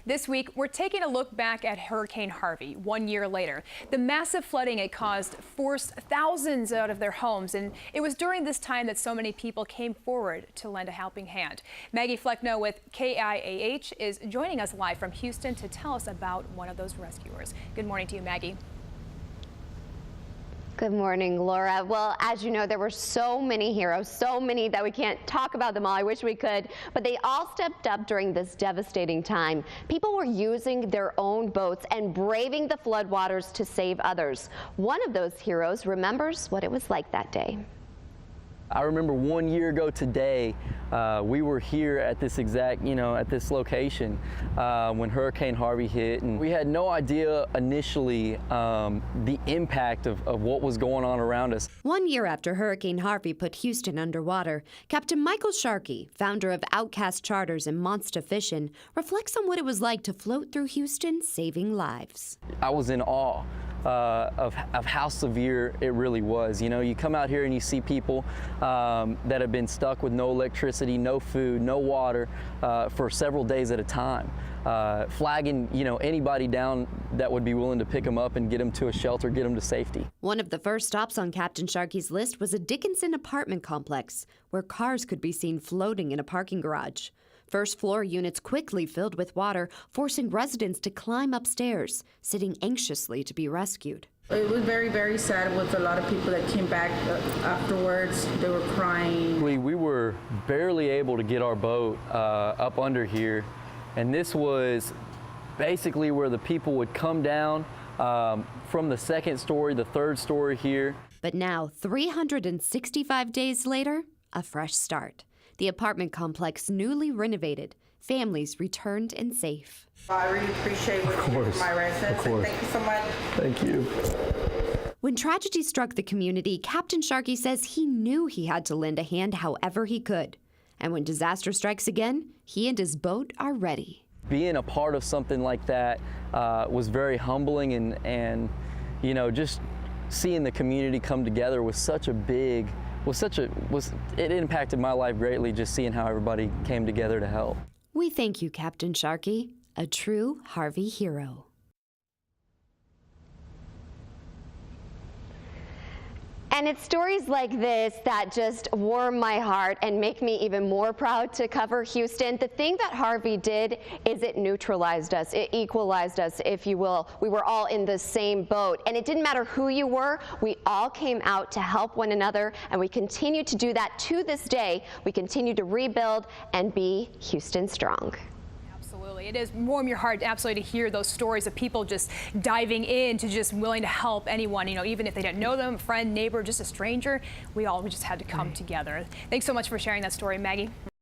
This week, we're taking a look back at Hurricane Harvey 1 year later. The massive flooding it caused forced thousands out of their homes, and it was during this time that so many people came forward to lend a helping hand. Maggie Flecknoe with KIAH is joining us live from Houston to tell us about one of those rescuers. Good morning to you, Maggie. Good morning, Laura. Well, as you know, there were so many heroes, so many that we can't talk about them all. I wish we could, but they all stepped up during this devastating time. People were using their own boats and braving the floodwaters to save others. One of those heroes remembers what it was like that day. I remember 1 year ago today, we were here at this exact, at this location when Hurricane Harvey hit, and we had no idea initially the impact of what was going on around us. 1 year after Hurricane Harvey put Houston underwater, Captain Michael Sharky, founder of Outcast Charters and Monster Fishing, reflects on what it was like to float through Houston, saving lives. I was in awe of how severe it really was. You come out here and you see people that have been stuck with no electricity, no food, no water for several days at a time, flagging anybody down that would be willing to pick them up and get them to a shelter, get them to safety. One of the first stops on Captain Sharky's list was a Dickinson apartment complex where cars could be seen floating in a parking garage. First floor units quickly filled with water, forcing residents to climb upstairs, sitting anxiously to be rescued. It was very, very sad with a lot of people that came back afterwards. They were crying. We were barely able to get our boat up under here, and this was basically where the people would come down from the second story, the third story here. But now, 365 days later, a fresh start. The apartment complex newly renovated. Families returned and safe. I really appreciate what you do for my residents. Thank you so much. Thank you. When tragedy struck the community, Captain Sharky says he knew he had to lend a hand however he could. And when disaster strikes again, he and his boat are ready. Being a part of something like that was very humbling, and just seeing the community come together was such a big it impacted my life greatly, just seeing how everybody came together to help. We thank you, Captain Sharky, a true Harvey hero. And it's stories like this that just warm my heart and make me even more proud to cover Houston. The thing that Harvey did is it neutralized us. It equalized us, if you will. We were all in the same boat, and it didn't matter who you were. We all came out to help one another, and we continue to do that to this day. We continue to rebuild and be Houston strong. Absolutely. It is warm your heart absolutely to hear those stories of people just diving in to just willing to help anyone, even if they didn't know them, a friend, neighbor, just a stranger. We just had to come together. Thanks so much for sharing that story, Maggie.